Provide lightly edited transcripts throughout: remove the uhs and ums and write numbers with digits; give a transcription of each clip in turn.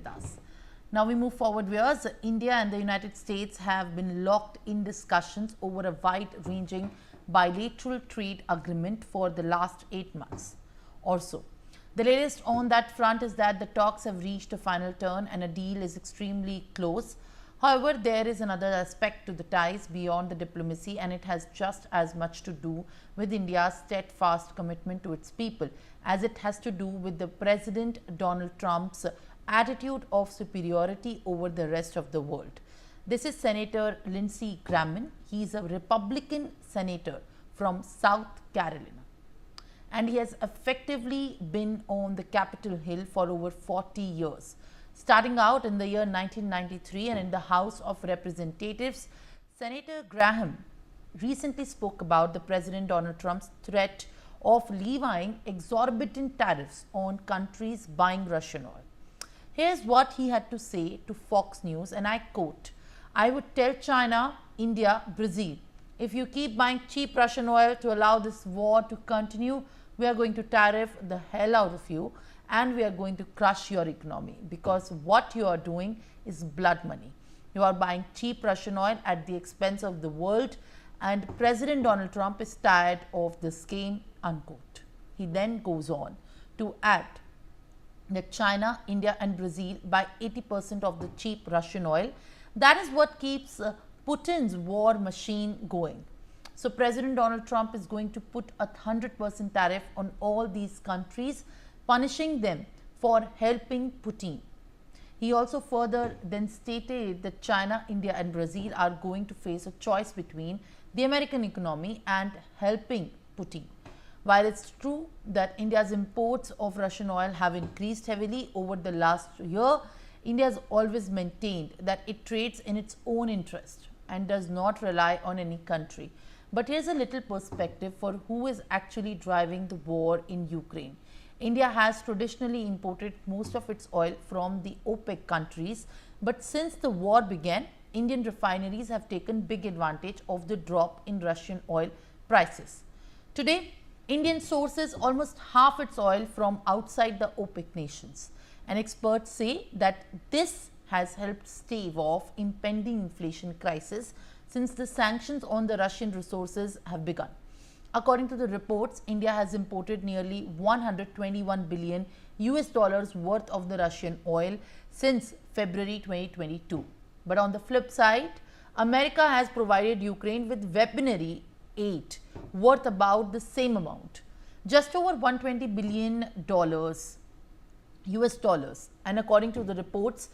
us. Now we move forward, viewers. India and the United States have been locked in discussions over a wide-ranging bilateral trade agreement for the last 8 months or so. The latest on that front is that the talks have reached a final turn and a deal is extremely close. However, there is another aspect to the ties beyond the diplomacy, and it has just as much to do with India's steadfast commitment to its people as it has to do with the President Donald Trump's attitude of superiority over the rest of the world. This is Senator Lindsey Graham. He is a Republican senator from South Carolina, and he has effectively been on the Capitol Hill for over 40 years. Starting out in the year 1993 and in the House of Representatives, Senator Graham recently spoke about the President Donald Trump's threat of levying exorbitant tariffs on countries buying Russian oil. Here's what he had to say to Fox News, and I quote, "I would tell China, India, Brazil, if you keep buying cheap Russian oil to allow this war to continue, we are going to tariff the hell out of you and we are going to crush your economy, because what you are doing is blood money. You are buying cheap Russian oil at the expense of the world, and President Donald Trump is tired of this game," unquote. He then goes on to add that China, India and Brazil buy 80% of the cheap Russian oil. That is what keeps Putin's war machine going. So President Donald Trump is going to put a 100% tariff on all these countries, punishing them for helping Putin. He also further then stated that China, India and Brazil are going to face a choice between the American economy and helping Putin. While it's true that India's imports of Russian oil have increased heavily over the last year, India has always maintained that it trades in its own interest and does not rely on any country. But here's a little perspective for who is actually driving the war in Ukraine. India has traditionally imported most of its oil from the OPEC countries, but since the war began, Indian refineries have taken big advantage of the drop in Russian oil prices. Today, Indian sources almost half its oil from outside the OPEC nations, and experts say that this has helped stave off impending inflation crisis since the sanctions on the Russian resources have begun. According to the reports, India has imported nearly 121 billion US dollars worth of the Russian oil since February 2022. But on the flip side, America has provided Ukraine with weaponry aid worth about the same amount, just over 120 billion dollars US dollars, and according to the reports,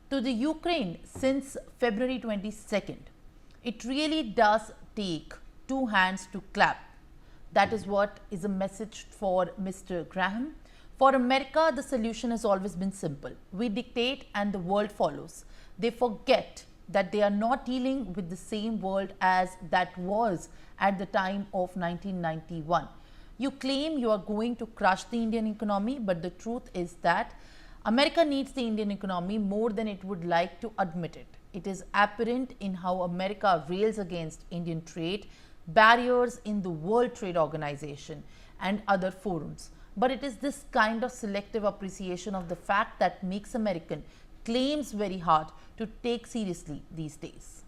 to the Ukraine since February 22nd. It really does take two hands to clap. That is what is a message for Mr. Graham. For America, the solution has always been simple. We dictate and the world follows. They forget that they are not dealing with the same world as that was at the time of 1991. You claim you are going to crush the Indian economy, but the truth is that America needs the Indian economy more than it would like to admit it. It is apparent in how America rails against Indian trade, barriers in the World Trade Organization and other forums. But it is this kind of selective appreciation of the fact that makes American claims very hard to take seriously these days.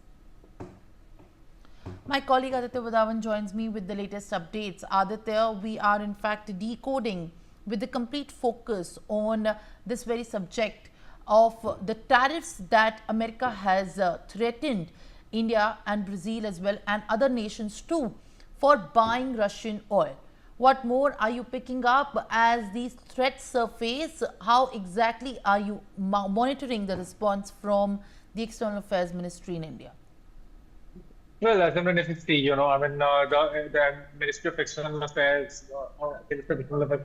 My colleague Aditya Vadavan joins me with the latest updates. Aditya, we are in fact decoding with the complete focus on this very subject of the tariffs that America has threatened India and Brazil as well, and other nations too, for buying Russian oil. What more are you picking up as these threats surface? How exactly are you monitoring the response from the External Affairs Ministry in India? Well, as definitely, the Ministry of External Affairs,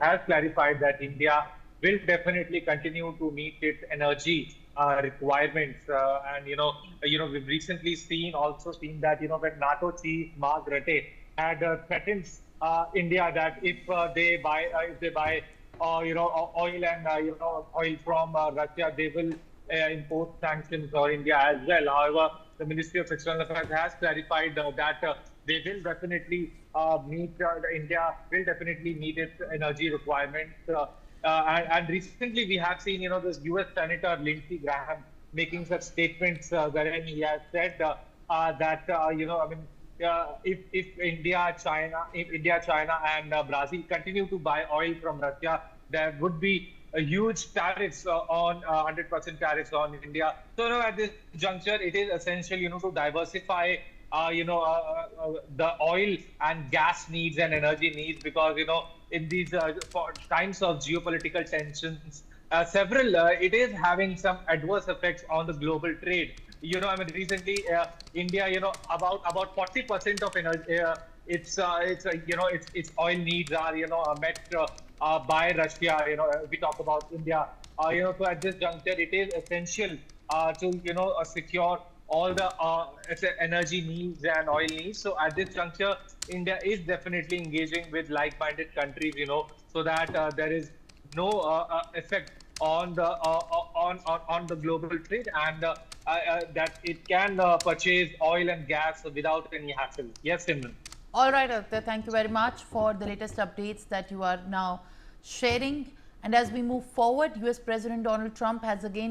has clarified that India will definitely continue to meet its energy requirements, and we've recently seen that when NATO chief Mark Rutte had threatened India that if they buy oil and oil from Russia, they will impose sanctions on India as well. However, the Ministry of External Affairs has clarified that they will definitely India will definitely meet its energy requirements And recently we have seen, this U.S. Senator Lindsey Graham making such statements wherein he has said that, if India, China, and Brazil continue to buy oil from Russia, there would be a huge tariffs on 100% tariffs on India. So, at this juncture, it is essential, to diversify, the oil and gas needs and energy needs, because, in these for times of geopolitical tensions, it is having some adverse effects on the global trade. Recently, India, about 40% of energy, its oil needs are, met by Russia. We talk about India. So at this juncture, it is essential to, secure all the energy needs and oil needs. So at this juncture, India is definitely engaging with like-minded countries, so that there is no effect on the on the global trade, and that it can purchase oil and gas without any hassle. Yes, Simran. All right, Aditya, thank you very much for the latest updates that you are now sharing. And as we move forward, US President Donald Trump has again